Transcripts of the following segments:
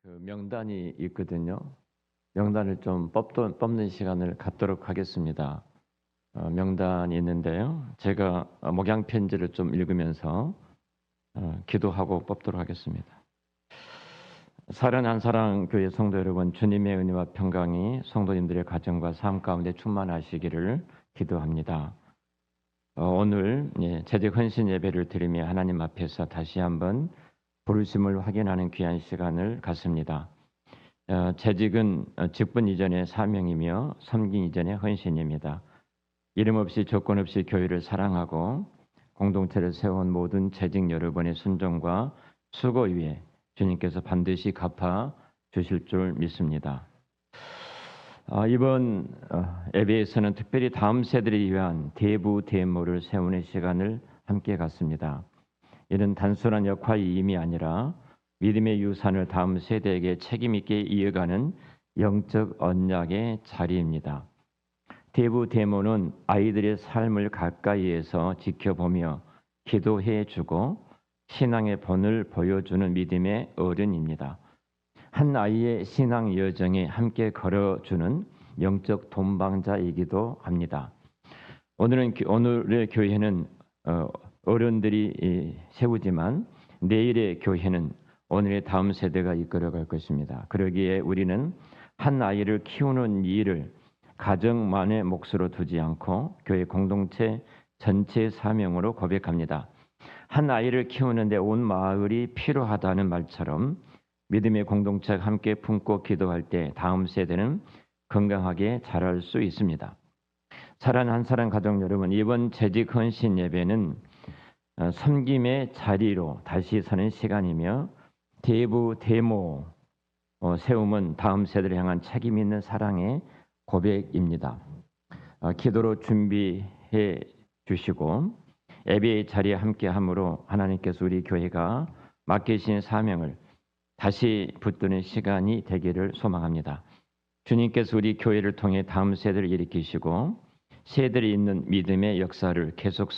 그 명단이 있거든요. 명단을 좀 뽑는 시간을 갖도록 하겠습니다. 명단이 있는데요. 제가 목양 편지를 좀 읽으면서 기도하고 뽑도록 하겠습니다. 사랑하는 사랑 교회 성도 여러분, 주님의 은혜와 평강이 성도님들의 가정과 삶 가운데 충만하시기를 기도합니다. 오늘 재직 헌신 예배를 드리며 하나님 앞에서 다시 한번 부르심을 확인하는 귀한 시간을 갖습니다. 재직은 직분 이전의 사명이며 섬김 이전의 헌신입니다. 이름 없이 조건 없이 교회를 사랑하고 공동체를 세운 모든 재직 여러분의 순종과 수고 위에 주님께서 반드시 갚아 주실 줄 믿습니다. 이번 예배에서는 특별히 다음 세대를 위한 대부대모를 세우는 시간을 함께 갖습니다. 이는 단순한 역할임이 아니라 믿음의 유산을 다음 세대에게 책임 있게 이어가는 영적 언약의 자리입니다. 대부대모는 아이들의 삶을 가까이에서 지켜보며 기도해 주고 신앙의 본을 보여주는 믿음의 어른입니다. 한 아이의 신앙 여정에 함께 걸어주는 영적 동반자이기도 합니다. 오늘의 교회는 어른들이 세우지만 내일의 교회는 오늘의 다음 세대가 이끌어갈 것입니다. 그러기에 우리는 한 아이를 키우는 일을 가정만의 몫으로 두지 않고 교회 공동체 전체의 사명으로 고백합니다. 한 아이를 키우는데 온 마을이 필요하다는 말처럼 믿음의 공동체가 함께 품고 기도할 때 다음 세대는 건강하게 자랄 수 있습니다. 사랑하는 한 사람 가족 여러분, 이번 재직 헌신 예배는 섬김의 자리로 다시 서는 시간이며 대부대모 세움은 다음 세대를 향한 책임 있는 사랑의 고백입니다. 기도로 준비해 주시고 예배의 자리에 함께함으로 하나님께서 우리 교회가 맡기신 사명을 다시 붙드는 시간이 되기를 소망합니다. 주님께서 우리 교회를 통해 다음 세대를 일으키시고 세대를 잇는 믿음의 역사를 계속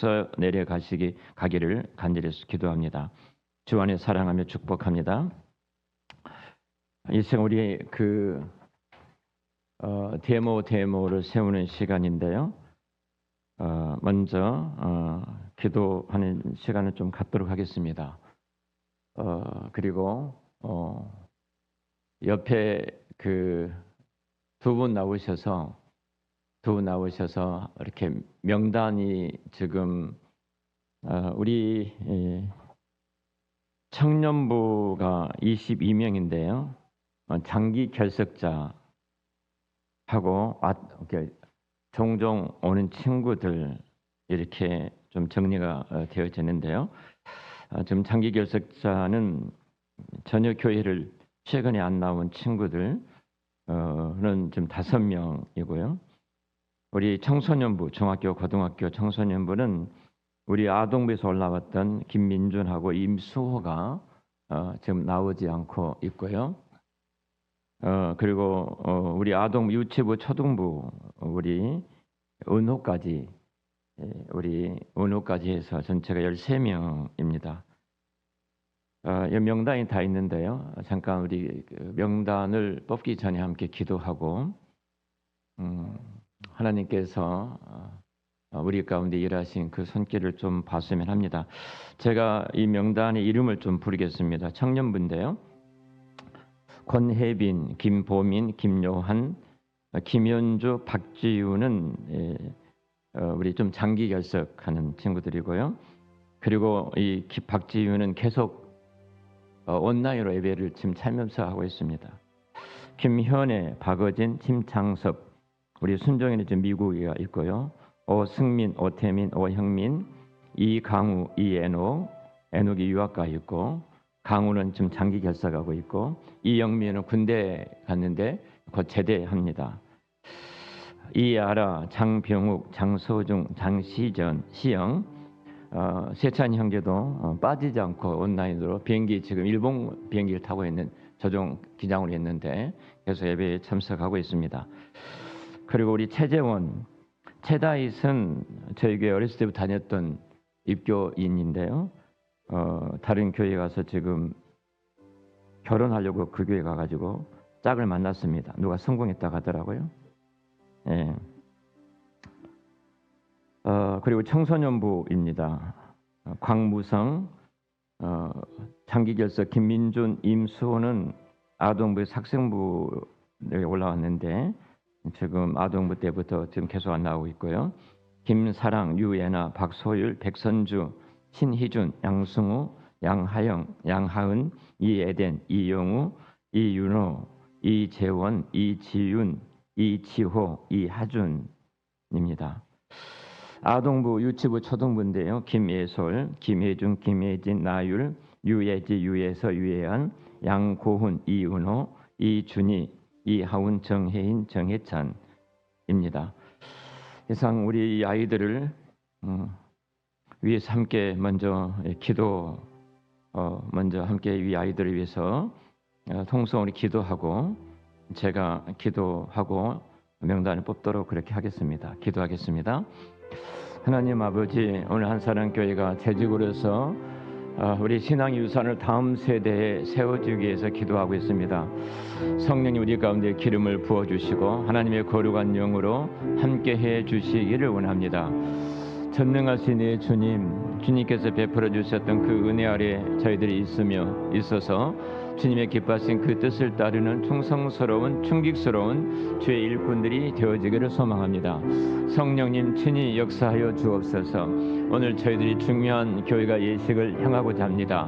가기를 간절히 기도합니다. 주 안에 사랑하며 축복합니다. 이 시간 우리 데모를 세우는 시간인데요. 먼저 기도하는 시간을 좀 갖도록 하겠습니다. 그리고 옆에 두 분 나오셔서 이렇게 명단이 지금 우리 청년부가 22명인데요. 장기 결석자하고 종종 오는 친구들 이렇게 좀 정리가 되어지는데요. 지금 장기 결석자는 전혀 교회를 최근에 안 나온 친구들은 지금 5명이고요. 우리 청소년부, 중학교, 고등학교 청소년부는 우리 아동부에서 올라왔던 김민준하고 임수호가 지금 나오지 않고 있고요. 그리고 우리 아동 유치부, 초등부 우리 은호까지 해서 전체가 13명입니다. 이 명단이 다 있는데요. 잠깐 우리 명단을 뽑기 전에 함께 기도하고 하나님께서 우리 가운데 일하신 그 손길을 좀 봤으면 합니다. 제가 이 명단의 이름을 좀 부르겠습니다. 청년부인데요. 권혜빈, 김보민, 김요한, 김현주, 박지우는 우리 좀 장기 결석하는 친구들이고요. 그리고 이 박지우는 계속 온라인으로 예배를 지금 참여해서 하고 있습니다. 김현애, 박어진, 심창섭, 우리 순종이는 지금 미국에 있고요. 오승민, 오태민, 오형민, 이강우, 이애녹, 애녹이 유학가 있고, 강우는 지금 장기 결석하고 있고, 이영민은 군대 갔는데 곧 제대합니다. 이아라, 장병욱, 장소중, 장시전, 시영, 세찬 형제도 빠지지 않고 온라인으로 비행기 지금 일본 비행기를 타고 있는 조종 기장으로 했는데 계속 예배에 참석하고 있습니다. 그리고 우리 최재원, 최다잇은 저희 교회 어렸을 때부터 다녔던 입교인인데요. 다른 교회 가서 지금 결혼하려고 그 교회 가가지고 짝을 만났습니다. 누가 성공했다고 하더라고요. 예. 그리고 청소년부입니다. 광무성, 장기결석 김민준, 임수호는 아동부의 학생부에 올라왔는데 지금 아동부 때부터 지금 계속 안 나오고 있고요. 김사랑, 유예나, 박소율, 백선주, 신희준, 양승우, 양하영, 양하은, 이에덴, 이영우, 이윤호, 이재원, 이지윤, 이지호, 이하준입니다. 아동부, 유치부, 초등부인데요. 김예솔, 김혜중, 김혜진, 나율, 유예지, 유예서, 유예한, 양고훈, 이은호, 이준희, 이하운, 정혜인, 정혜찬입니다. 이상 우리 아이들을 위해서 함께 먼저 먼저 함께 이 아이들을 위해서 통성으로 기도하고 제가 기도하고 명단을 뽑도록 그렇게 하겠습니다. 기도하겠습니다. 하나님 아버지, 오늘 한사랑교회가 재직으로서 우리 신앙의 유산을 다음 세대에 세워주기 위해서 기도하고 있습니다. 성령님 우리 가운데 기름을 부어주시고 하나님의 거룩한 영으로 함께해 주시기를 원합니다. 전능하신 주님, 주님께서 베풀어 주셨던 그 은혜 아래 저희들이 있어서 주님의 기뻐하신 그 뜻을 따르는 충성스러운 충직스러운 주의 일꾼들이 되어지기를 소망합니다. 성령님 친히 역사하여 주옵소서. 오늘 저희들이 중요한 교회가 예식을 향하고자 합니다.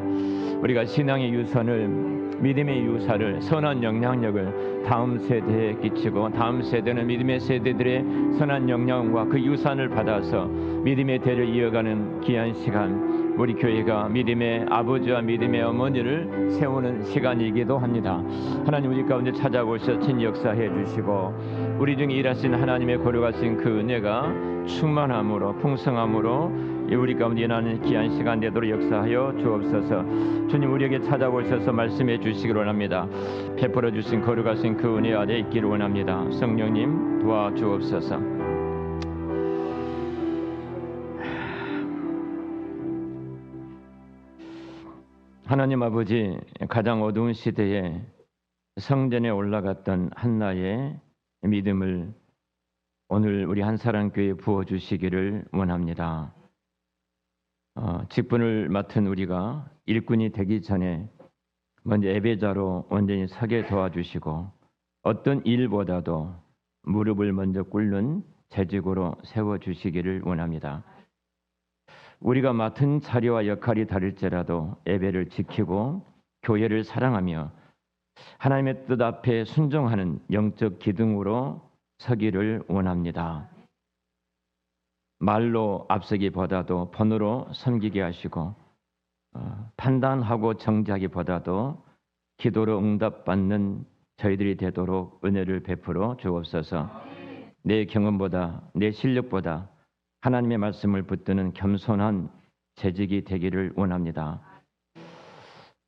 우리가 신앙의 유산을, 믿음의 유산을, 선한 영향력을 다음 세대에 끼치고 다음 세대는 믿음의 세대들의 선한 영향과 그 유산을 받아서 믿음의 대를 이어가는 귀한 시간, 우리 교회가 믿음의 아버지와 믿음의 어머니를 세우는 시간이기도 합니다. 하나님 우리 가운데 찾아오셔 친히 역사해 주시고 우리 중에 일하신 하나님의 거룩하신 그 은혜가 충만함으로 풍성함으로 우리 가운데 일하는 귀한 시간 되도록 역사하여 주옵소서. 주님 우리에게 찾아오셔서 말씀해 주시기를 원합니다. 베풀어 주신 거룩하신 그 은혜 아래 있기를 원합니다. 성령님 도와주옵소서. 하나님 아버지, 가장 어두운 시대에 성전에 올라갔던 한나의 믿음을 오늘 우리 한사랑교회에 부어주시기를 원합니다. 직분을 맡은 우리가 일꾼이 되기 전에 먼저 예배자로 온전히 서게 도와주시고 어떤 일보다도 무릎을 먼저 꿇는 재직으로 세워주시기를 원합니다. 우리가 맡은 자리와 역할이 다를지라도 예배를 지키고 교회를 사랑하며 하나님의 뜻 앞에 순종하는 영적 기둥으로 서기를 원합니다. 말로 앞서기보다도 번호로 섬기게 하시고 판단하고 정지하기보다도 기도로 응답받는 저희들이 되도록 은혜를 베풀어 주옵소서. 내 경험보다 내 실력보다 하나님의 말씀을 붙드는 겸손한 재직이 되기를 원합니다.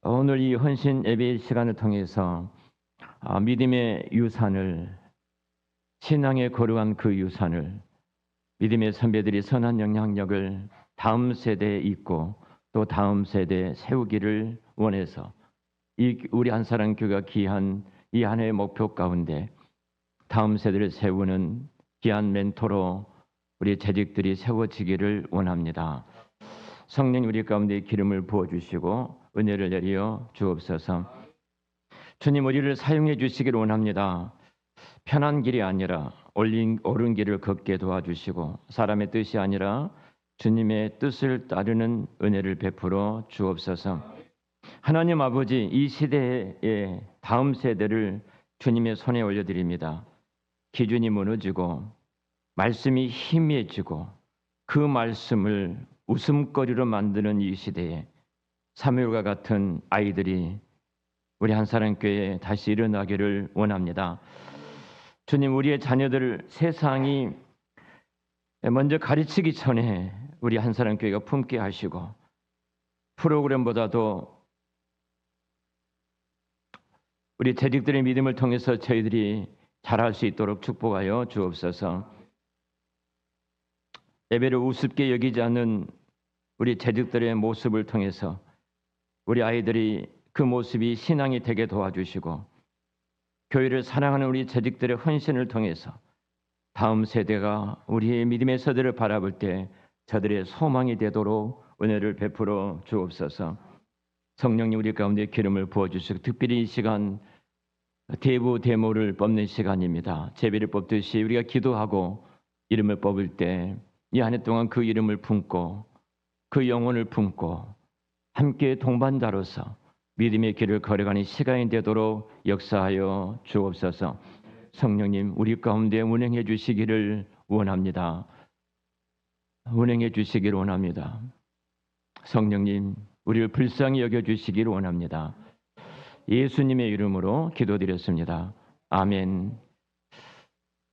오늘 이 헌신 예배의 시간을 통해서 믿음의 유산을, 신앙의 거룩한 그 유산을, 믿음의 선배들이 선한 영향력을 다음 세대에 있고 또 다음 세대에 세우기를 원해서 이 우리 한사랑교회가 귀한 이 한 해의 목표 가운데 다음 세대를 세우는 귀한 멘토로 우리 재직들이 세워지기를 원합니다. 성령 우리 가운데 기름을 부어주시고 은혜를 내려 주옵소서. 주님 우리를 사용해 주시기를 원합니다. 편한 길이 아니라 옳은 길을 걷게 도와주시고 사람의 뜻이 아니라 주님의 뜻을 따르는 은혜를 베풀어 주옵소서. 하나님 아버지, 이 시대의 다음 세대를 주님의 손에 올려드립니다. 기준이 무너지고 말씀이 희미해지고 그 말씀을 웃음거리로 만드는 이 시대에 사무엘과 같은 아이들이 우리 한사랑교회에 다시 일어나기를 원합니다. 주님 우리의 자녀들을 세상이 먼저 가르치기 전에 우리 한사랑교회가 품게 하시고 프로그램보다도 우리 재직들의 믿음을 통해서 저희들이 잘할 수 있도록 축복하여 주옵소서. 예배를 우습게 여기지 않는 우리 재직들의 모습을 통해서 우리 아이들이 그 모습이 신앙이 되게 도와주시고 교회를 사랑하는 우리 재직들의 헌신을 통해서 다음 세대가 우리의 믿음의 서들을 바라볼 때 저들의 소망이 되도록 은혜를 베풀어 주옵소서. 성령님 우리 가운데 기름을 부어주시고 특별히 이 시간 대부 대모를 뽑는 시간입니다. 제비를 뽑듯이 우리가 기도하고 이름을 뽑을 때 이 한 해 동안 그 이름을 품고 그 영혼을 품고 함께 동반자로서 믿음의 길을 걸어가는 시간이 되도록 역사하여 주옵소서. 성령님 우리 가운데 운행해 주시기를 원합니다. 운행해 주시기를 원합니다. 성령님 우리를 불쌍히 여겨 주시기를 원합니다. 예수님의 이름으로 기도드렸습니다. 아멘.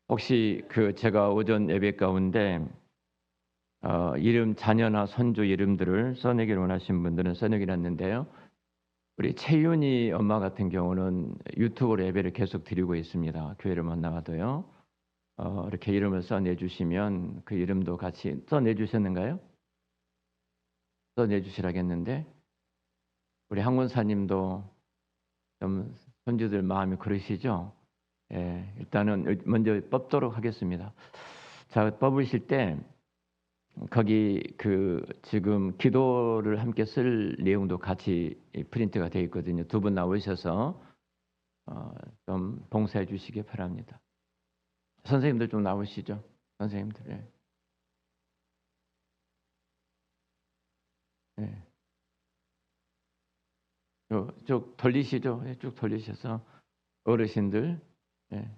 혹시 제가 오전 예배 가운데 이름 자녀나 손주 이름들을 써내기를 원하신 분들은 써내기를 했는데요. 우리 채윤이 엄마 같은 경우는 유튜브로 예배를 계속 드리고 있습니다. 교회를 못 나가도요. 이렇게 이름을 써내주시면 그 이름도 같이 써내주셨는가요? 써내주시라겠는데 우리 한군사님도 좀 손주들 마음이 그러시죠? 예, 일단은 먼저 뽑도록 하겠습니다. 자, 뽑으실 때 거기 지금 기도를 함께 쓸 내용도 같이 프린트가 되어 있거든요. 두 분 나오셔서 좀 봉사해 주시기 바랍니다. 선생님들 좀 나오시죠. 선생님들. 예. 예. 쭉 돌리시죠. 예, 쭉 돌리셔서 어르신들. 예.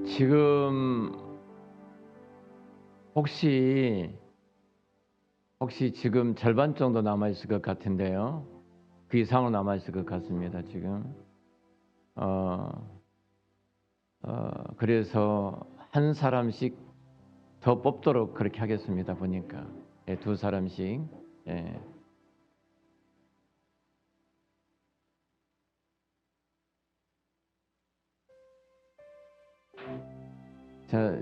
지금 혹시 지금 절반 정도 남아 있을 것 같은데요. 그 이상으로 남아 있을 것 같습니다. 지금 그래서 한 사람씩 더 뽑도록 그렇게 하겠습니다. 보니까 예, 두 사람씩. 예. 자.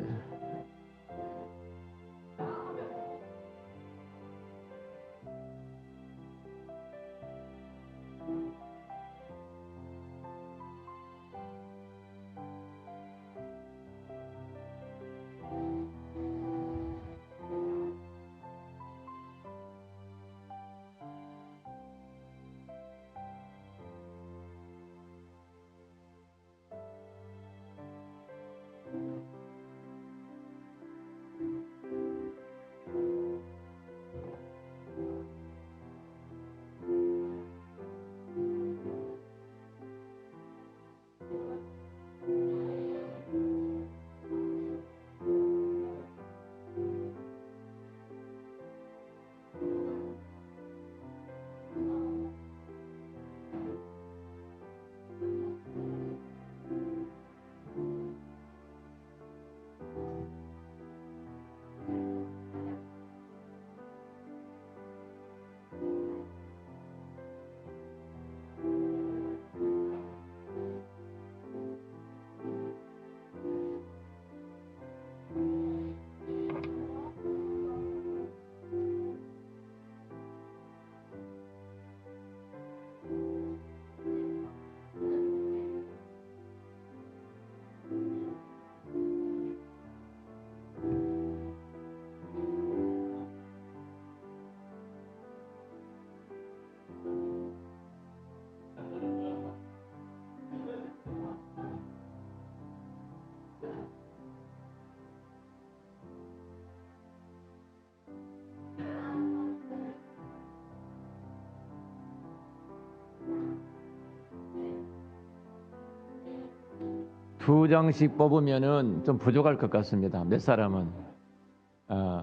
두 장씩 뽑으면은 좀 부족할 것 같습니다. 몇 사람은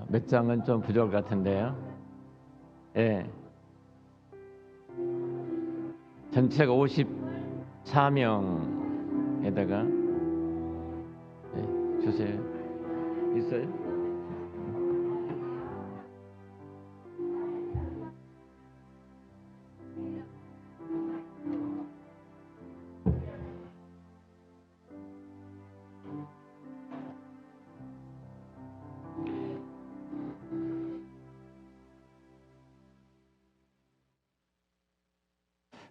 몇 장은 좀 부족할 것 같은데요. 예. 전체가 54명에다가 주세요. 있어요?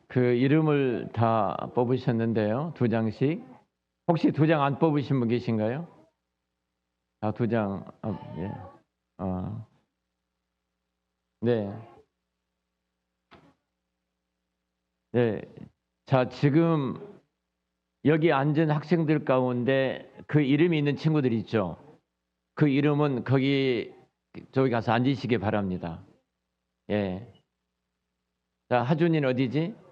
그 이름을 다 뽑으셨는데요. 두 장씩. 혹시 두 장 안 뽑으신 분 계신가요? 두 장. 예. 네. 네. 자, 지금 여기 앉은 학생들 가운데 그 이름이 있는 친구들 있죠? 그 이름은 저기 가서 앉으시기 바랍니다. 예. 자, 하준이는 어디지?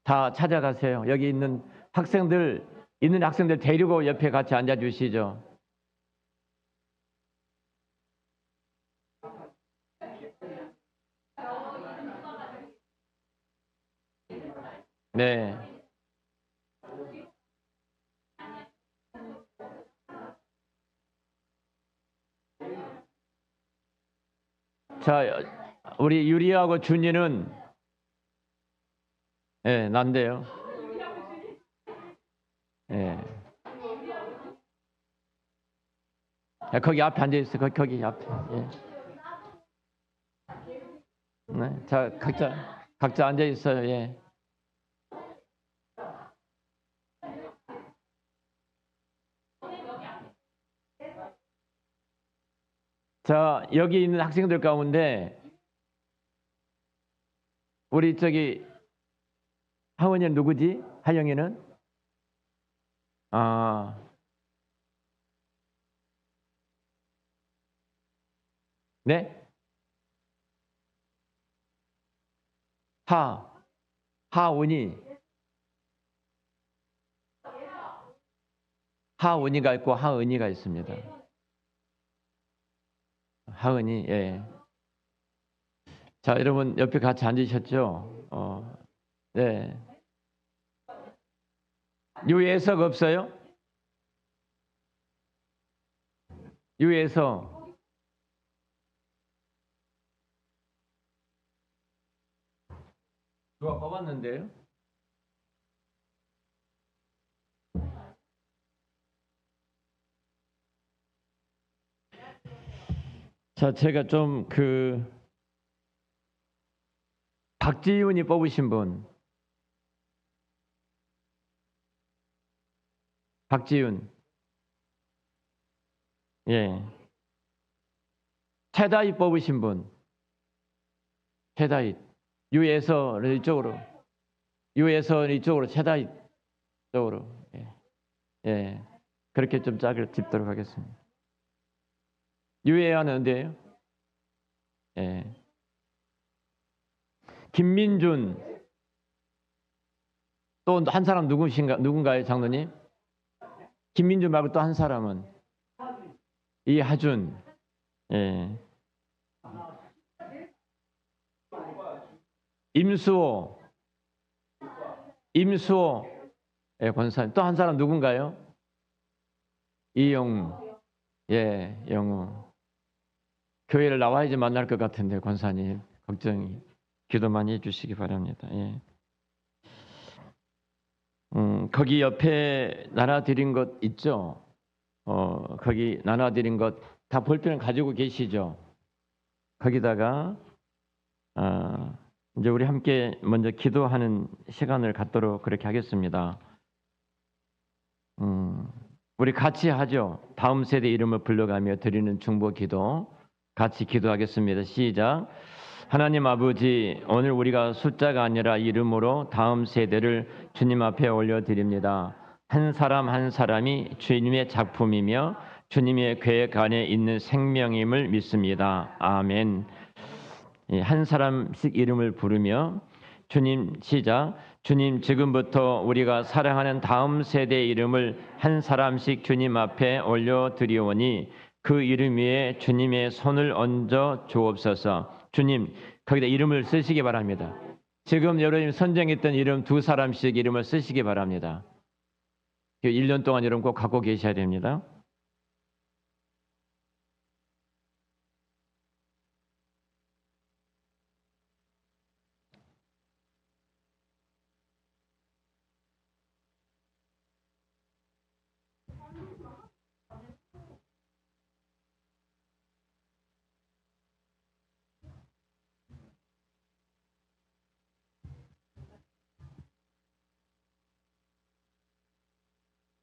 다 찾아가세요. 여기 있는 학생들 데리고 옆에 같이 앉아 주시죠. 네. 자, 우리 유리하고 준이는 난데요. 거기 앞에 앉아 있어. 거기 앞에. 네. 자, 각자 앉아 있어요. 예. 자, 여기 있는 학생들 가운데 우리 저기 하원이는 누구지? 하영이는? 네? 하은이가 있고 하은이가 있습니다. 하은이, 예. 자, 여러분 옆에 같이 앉으셨죠? 네. 유예석 없어요? 유예석. 누가 뽑았는데요? 자, 제가 좀 박지윤이 뽑으신 분. 박지윤. 예. 최다희 뽑으신 분. 최다희. 유예선 이쪽으로. 유예선 이쪽으로, 최다희 쪽으로. 예. 그렇게 좀 짝을 짚도록 하겠습니다. 유예안은 어디예요? 예. 김민준. 또 한 사람 누군가요, 장로님? 김민준 말고 또 한 사람은? 이하준. 예. 임수호. 예, 권사님. 또 한 사람 누군가요? 이영우. 예, 영우. 교회를 나와야지 만날 것 같은데, 권사님. 걱정이. 기도 많이 해주시기 바랍니다. 예. 거기 옆에 나눠드린 것 있죠? 거기 나눠드린 것 다 볼펜을 가지고 계시죠? 거기다가 이제 우리 함께 먼저 기도하는 시간을 갖도록 그렇게 하겠습니다. 우리 같이 하죠. 다음 세대 이름을 불러가며 드리는 중보 기도 같이 기도하겠습니다. 시작. 하나님 아버지, 오늘 우리가 숫자가 아니라 이름으로 다음 세대를 주님 앞에 올려드립니다. 한 사람 한 사람이 주님의 작품이며 주님의 계획 안에 있는 생명임을 믿습니다. 아멘. 한 사람씩 이름을 부르며 주님, 시작. 주님, 지금부터 우리가 사랑하는 다음 세대의 이름을 한 사람씩 주님 앞에 올려드리오니 그 이름 위에 주님의 손을 얹어 주옵소서. 주님, 거기다 이름을 쓰시기 바랍니다. 지금 여러분이 선정했던 이름 두 사람씩 이름을 쓰시기 바랍니다. 1년 동안 이름 꼭 갖고 계셔야 됩니다.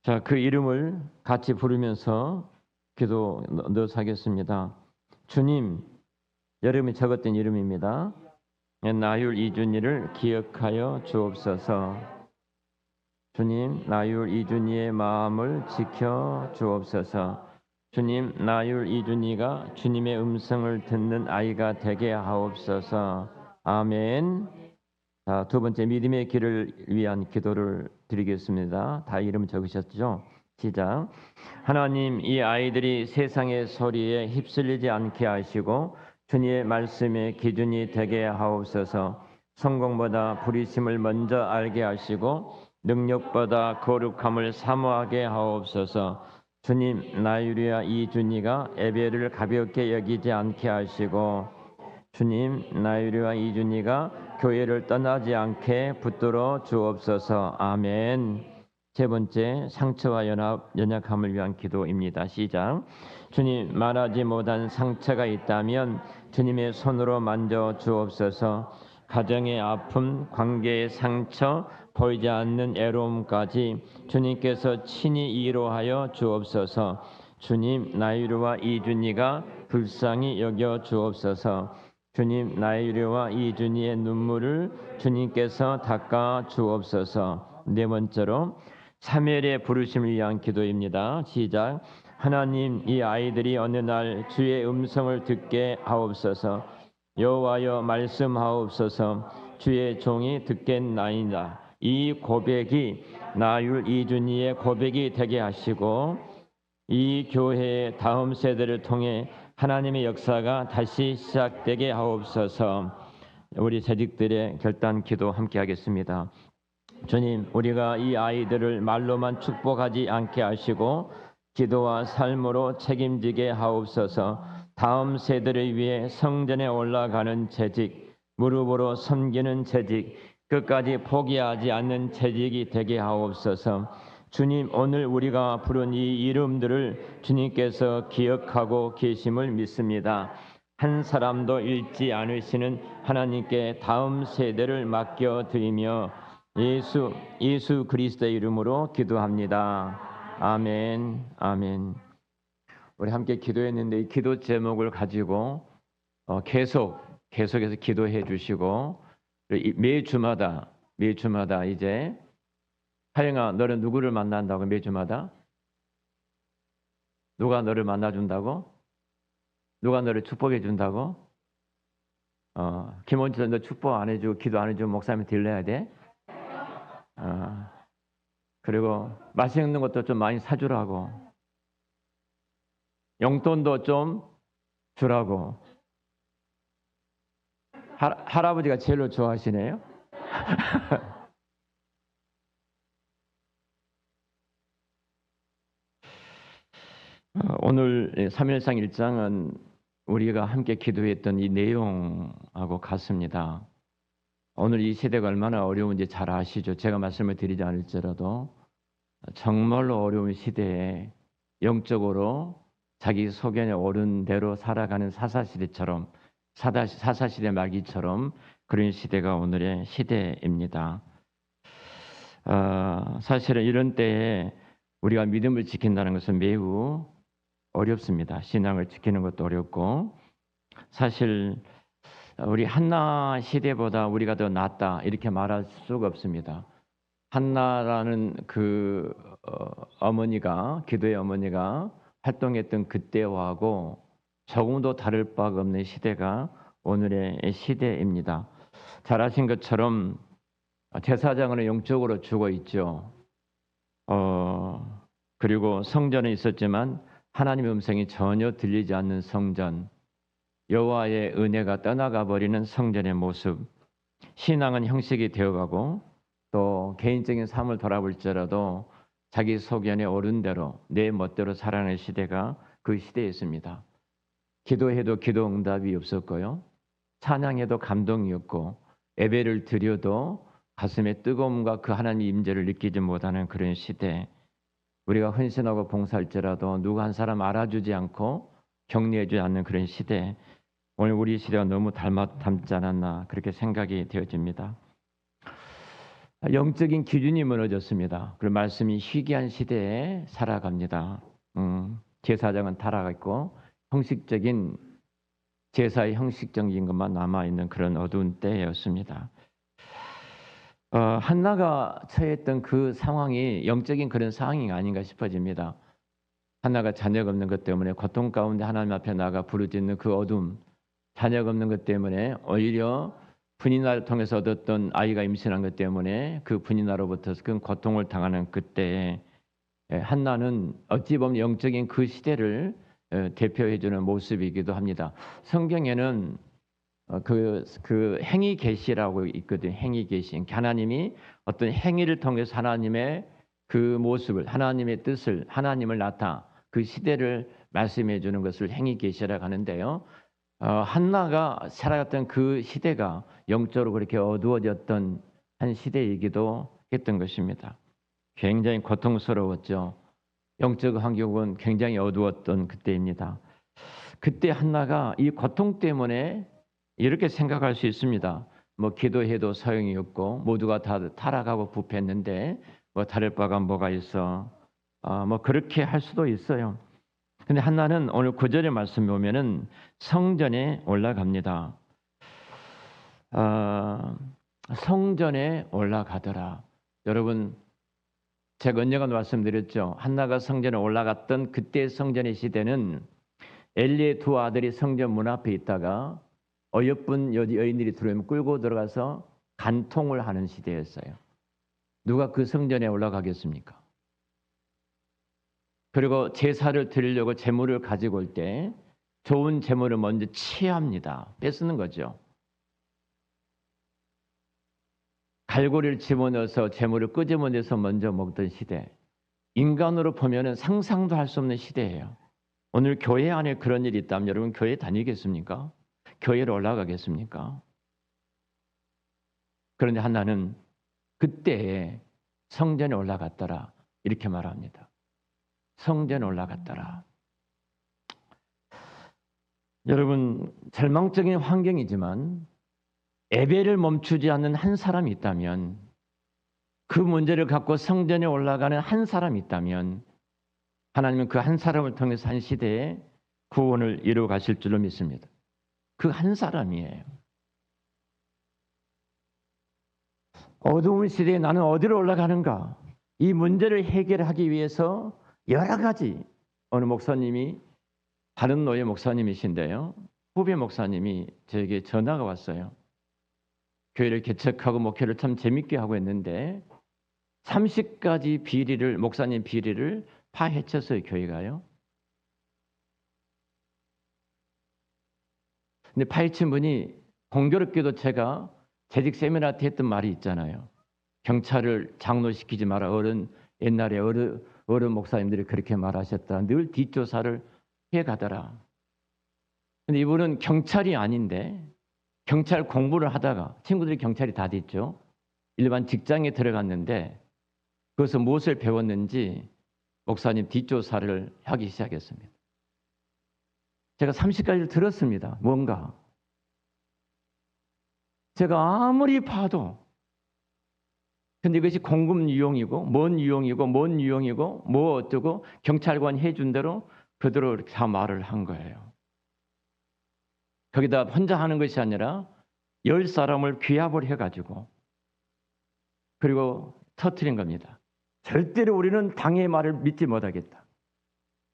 자, 그 이름을 같이 부르면서 기도 넣어서 하겠습니다. 주님, 여러분이 적었던 이름입니다. 나율 이준이를 기억하여 주옵소서. 주님, 나율 이준이의 마음을 지켜 주옵소서. 주님, 나율 이준이가 주님의 음성을 듣는 아이가 되게 하옵소서. 아멘. 자, 두 번째 믿음의 길을 위한 기도를 드리겠습니다. 다 이름 적으셨죠? 시작. 하나님, 이 아이들이 세상의 소리에 휩쓸리지 않게 하시고 주님의 말씀의 기준이 되게 하옵소서. 성공보다 부리심을 먼저 알게 하시고 능력보다 거룩함을 사모하게 하옵소서. 주님, 나유리와 이준이가 예배를 가볍게 여기지 않게 하시고 주님, 나유리와 이준이가 교회를 떠나지 않게 붙들어 주옵소서. 아멘. 세 번째, 상처와 연약함을 위한 기도입니다. 시작. 주님, 말하지 못한 상처가 있다면 주님의 손으로 만져 주옵소서. 가정의 아픔, 관계의 상처, 보이지 않는 애로움까지 주님께서 친히 위로하여 주옵소서. 주님, 나유리와 이준이가 불쌍히 여겨 주옵소서. 주님, 나유리와 이준이의 눈물을 주님께서 닦아 주옵소서. 네 번째로 사멜의 부르심을 위한 기도입니다. 시작. 하나님, 이 아이들이 어느 날 주의 음성을 듣게 하옵소서. 여호와여 말씀하옵소서. 주의 종이 듣겠나이다. 이 고백이 나율 이준이의 고백이 되게 하시고 이 교회의 다음 세대를 통해 하나님의 역사가 다시 시작되게 하옵소서. 우리 재직들의 결단 기도 함께 하겠습니다. 주님, 우리가 이 아이들을 말로만 축복하지 않게 하시고 기도와 삶으로 책임지게 하옵소서. 다음 세대를 위해 성전에 올라가는 재직, 무릎으로 섬기는 재직, 끝까지 포기하지 않는 재직이 되게 하옵소서. 주님, 오늘 우리가 부른 이 이름들을 주님께서 기억하고 계심을 믿습니다. 한 사람도 잃지 않으시는 하나님께 다음 세대를 맡겨드리며 예수 그리스도의 이름으로 기도합니다. 아멘, 아멘. 우리 함께 기도했는데 이 기도 제목을 가지고 계속해서 기도해 주시고 매주마다 이제 하영아, 너는 누구를 만난다고 매주마다? 누가 너를 만나준다고? 누가 너를 축복해 준다고? 김원철 너 축복 안 해주고 기도 안 해주고 목사님 들려야 돼? 그리고 맛있는 것도 좀 많이 사주라고. 용돈도 좀 주라고. 할아버지가 제일로 좋아하시네요. 오늘 사무엘상 1장은 우리가 함께 기도했던 이 내용하고 같습니다. 오늘 이 시대가 얼마나 어려운지 잘 아시죠? 제가 말씀을 드리지 않을지라도 정말로 어려운 시대에 영적으로 자기 소견에 오른 대로 살아가는 사사시대처럼 사사시대 말기처럼 그런 시대가 오늘의 시대입니다. 사실은 이런 때에 우리가 믿음을 지킨다는 것은 매우 어렵습니다. 신앙을 지키는 것도 어렵고 사실 우리 한나 시대보다 우리가 더 낫다 이렇게 말할 수가 없습니다. 한나라는 그 어머니가 기도의 어머니가 활동했던 그때와고 조금도 다를 바가 없는 시대가 오늘의 시대입니다. 잘 아신 것처럼 제사장은 영적으로 죽어 있죠. 그리고 성전에 있었지만 하나님의 음성이 전혀 들리지 않는 성전, 여호와의 은혜가 떠나가 버리는 성전의 모습, 신앙은 형식이 되어가고 또 개인적인 삶을 돌아볼지라도 자기 소견에 오른 대로 내 멋대로 살아가는 시대가 그 시대였습니다. 기도해도 기도 응답이 없었고요. 찬양해도 감동이 없고 예배를 드려도 가슴의 뜨거움과 그 하나님의 임재를 느끼지 못하는 그런 시대. 우리가 헌신하고 봉사할지라도 누구 한 사람 알아주지 않고 격려해주지 않는 그런 시대. 오늘 우리 시대가 너무 닮지 않았나 그렇게 생각이 되어집니다. 영적인 기준이 무너졌습니다. 그리고 말씀이 희귀한 시대에 살아갑니다. 제사장은 타락했고 형식적인 제사의 형식적인 것만 남아있는 그런 어두운 때였습니다. 한나가 처했던 그 상황이 영적인 그런 상황이 아닌가 싶어집니다. 한나가 자녀가 없는 것 때문에 고통 가운데 하나님 앞에 나가 부르짖는 그 어둠, 자녀가 없는 것 때문에 오히려 분인화를 통해서 얻었던 아이가 임신한 것 때문에 그 분인화로부터 큰 고통을 당하는 그때에 한나는 어찌 보면 영적인 그 시대를 대표해주는 모습이기도 합니다. 성경에는 그 행위 계시라고 있거든요. 행위 계시. 하나님이 어떤 행위를 통해서 하나님의 그 모습을, 하나님의 뜻을, 하나님을 나타 그 시대를 말씀해 주는 것을 행위 계시라고 하는데요. 한나가 살아갔던 그 시대가 영적으로 그렇게 어두워졌던 한 시대이기도 했던 것입니다. 굉장히 고통스러웠죠. 영적 환경은 굉장히 어두웠던 그때입니다. 그때 한나가 이 고통 때문에 이렇게 생각할 수 있습니다. 뭐 기도해도 소용이 없고 모두가 다 타락하고 부패했는데 뭐 다를 바가 뭐가 있어. 뭐 그렇게 할 수도 있어요. 근데 한나는 오늘 9절의 말씀에 보면은 성전에 올라갑니다. 성전에 올라가더라. 여러분, 제가 언젠가 말씀드렸죠. 한나가 성전에 올라갔던 그때 성전의 시대는 엘리의 두 아들이 성전 문 앞에 있다가 어여쁜 여인들이 들어오면 끌고 들어가서 간통을 하는 시대였어요. 누가 그 성전에 올라가겠습니까? 그리고 제사를 드리려고 제물을 가지고 올 때 좋은 제물을 먼저 취합니다. 뺏는 거죠. 갈고리를 집어넣어서 제물을 끄집어내서 먼저 먹던 시대. 인간으로 보면 상상도 할 수 없는 시대예요. 오늘 교회 안에 그런 일이 있다면 여러분 교회 다니겠습니까? 교회로 올라가겠습니까? 그런데 한나는 그때에 성전에 올라갔더라 이렇게 말합니다. 성전에 올라갔더라. 여러분 절망적인 환경이지만 예배를 멈추지 않는 한 사람이 있다면, 그 문제를 갖고 성전에 올라가는 한 사람이 있다면 하나님은 그 한 사람을 통해서 한 시대에 구원을 이루어 가실 줄로 믿습니다. 그 한 사람이에요. 어두운 시대에 나는 어디로 올라가는가? 이 문제를 해결하기 위해서 여러 가지, 어느 목사님이, 다른 노예 목사님이신데요, 후배 목사님이 저에게 전화가 왔어요. 교회를 개척하고 목회를 참 재밌게 하고 있는데 30가지 비리를, 목사님 비리를 파헤쳤어요, 교회가요. 근데 파헤친 분이 공교롭게도 제가 재직 세미나 때 했던 말이 있잖아요. 경찰을 장로시키지 마라. 옛날에 어른 목사님들이 그렇게 말하셨다. 늘 뒷조사를 해가더라. 근데 이분은 경찰이 아닌데 경찰 공부를 하다가, 친구들이 경찰이 다 됐죠. 일반 직장에 들어갔는데 그것을 무엇을 배웠는지 목사님 뒷조사를 하기 시작했습니다. 제가 30가지를 들었습니다. 뭔가 제가 아무리 봐도, 근데 이것이 공금 유용이고 뭔 유용이고 뭔 유용이고 뭐 어쩌고 경찰관이 해준 대로 그대로 이렇게 다 말을 한 거예요. 거기다 혼자 하는 것이 아니라 10사람을 귀합을 해가지고 그리고 터뜨린 겁니다. 절대로 우리는 당의 말을 믿지 못하겠다.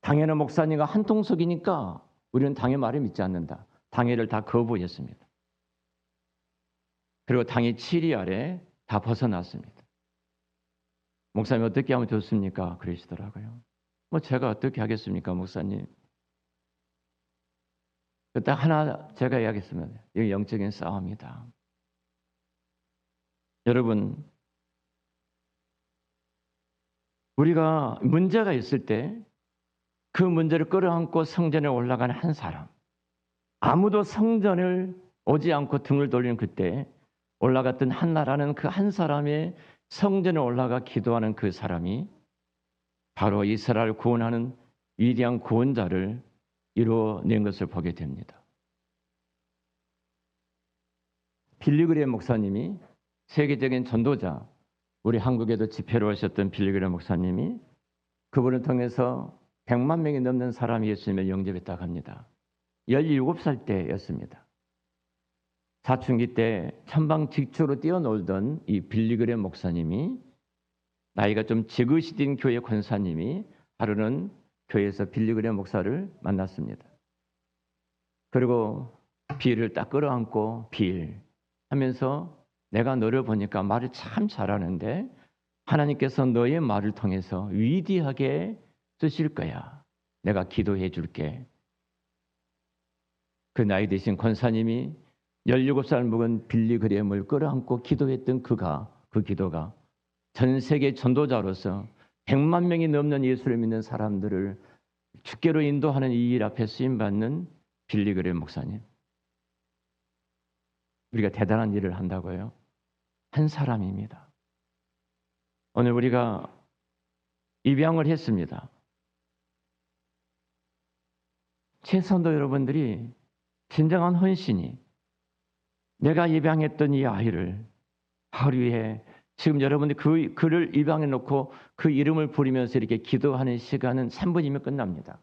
당회는 목사님과 한 통속이니까 우리는 당의 말을 믿지 않는다. 당회를 다 거부했습니다. 그리고 당의 7위 아래 다 벗어났습니다. 목사님 어떻게 하면 좋습니까? 그러시더라고요. 뭐 제가 어떻게 하겠습니까, 목사님? 딱 하나 제가 이야기했습니다. 이게 영적인 싸움이다. 여러분, 우리가 문제가 있을 때 그 문제를 끌어안고 성전에 올라가는 한 사람, 아무도 성전을 오지 않고 등을 돌리는 그때 올라갔던 한나라는 그 한 사람의 성전에 올라가 기도하는 그 사람이 바로 이스라엘을 구원하는 위대한 구원자를 이루어낸 것을 보게 됩니다. 빌리그레 목사님이 세계적인 전도자, 우리 한국에도 집회로 오셨던 빌리그레 목사님이 그분을 통해서 100만 명이 넘는 사람이 예수님을 영접했다고 합니다. 17살 때였습니다. 사춘기 때 천방직추로 뛰어놀던 이 빌리그레 목사님이 나이가 좀 지긋이된 교회 권사님이 하루는 교회에서 빌리그레 목사를 만났습니다. 그리고 비를 딱 끌어안고 빌 하면서 내가 너를 보니까 말을 참 잘하는데 하나님께서 너의 말을 통해서 위대하게 쓰실 거야. 내가 기도해 줄게. 그 나이 드신 권사님이 17살 먹은 빌리그레임을 끌어안고 기도했던 그 기도가 전 세계 전도자로서 100만 명이 넘는 예수를 믿는 사람들을 주께로 인도하는 이 일 앞에 쓰임받는 빌리그레임 목사님. 우리가 대단한 일을 한다고요. 한 사람입니다. 오늘 우리가 입양을 했습니다. 최선도 여러분들이 진정한 헌신이 내가 입양했던 이 아이를 하루에 지금 여러분들이 그를 입양해 놓고 그 이름을 부르면서 이렇게 기도하는 시간은 3분이면 끝납니다.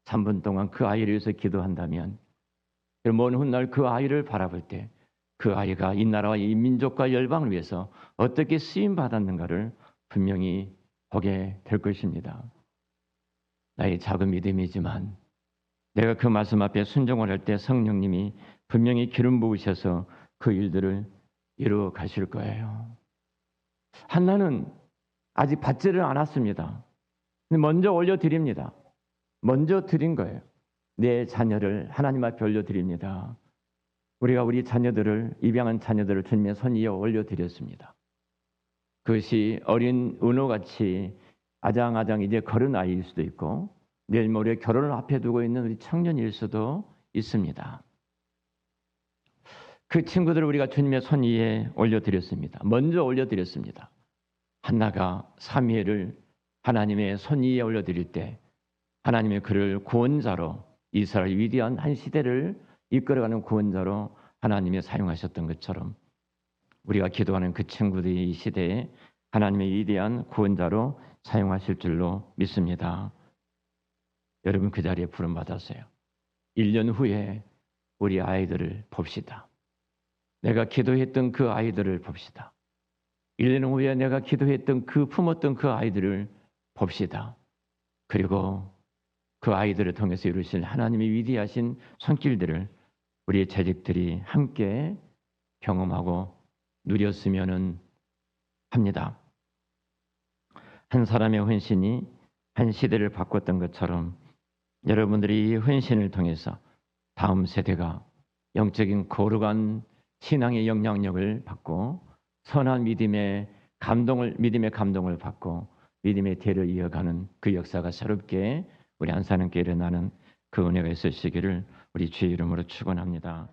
3분 동안 그 아이를 위해서 기도한다면 먼 훗날 그 아이를 바라볼 때 그 아이가 이 나라와 이 민족과 열방을 위해서 어떻게 쓰임 받았는가를 분명히 보게 될 것입니다. 나의 작은 믿음이지만 내가 그 말씀 앞에 순종을 할 때 성령님이 분명히 기름 부으셔서 그 일들을 이루어 가실 거예요. 한나는 아직 받지를 않았습니다. 먼저 올려드립니다. 먼저 드린 거예요. 내 자녀를 하나님 앞에 올려드립니다. 우리가 우리 자녀들을 입양한 자녀들을 주님의 손 위에 올려드렸습니다. 그것이 어린 은호같이 아장아장 이제 걸은 아이일 수도 있고 내일 모레 결혼을 앞에 두고 있는 우리 청년일 수도 있습니다. 그 친구들을 우리가 주님의 손 위에 올려드렸습니다. 먼저 올려드렸습니다. 한나가 사무엘을 하나님의 손 위에 올려드릴 때 하나님의 그를 구원자로 이스라엘 위대한 한 시대를 이끌어가는 구원자로 하나님이 사용하셨던 것처럼 우리가 기도하는 그 친구들이 이 시대에 하나님의 위대한 구원자로 사용하실 줄로 믿습니다. 여러분 그 자리에 부름받았어요. 1년 후에 우리 아이들을 봅시다. 내가 기도했던 그 아이들을 봅시다. 1년 후에 내가 기도했던 품었던 그 아이들을 봅시다. 그리고 그 아이들을 통해서 이루신 하나님의 위대하신 손길들을 우리의 자식들이 함께 경험하고 누렸으면 합니다. 한 사람의 헌신이 한 시대를 바꿨던 것처럼 여러분들이 이 헌신을 통해서 다음 세대가 영적인 거룩한 신앙의 영향력을 받고 선한 믿음의 감동을 받고 믿음의 대를 이어가는 그 역사가 새롭게 우리 안산교회에 일어나는 그 은혜가 있으시기를 우리 주의 이름으로 축원합니다.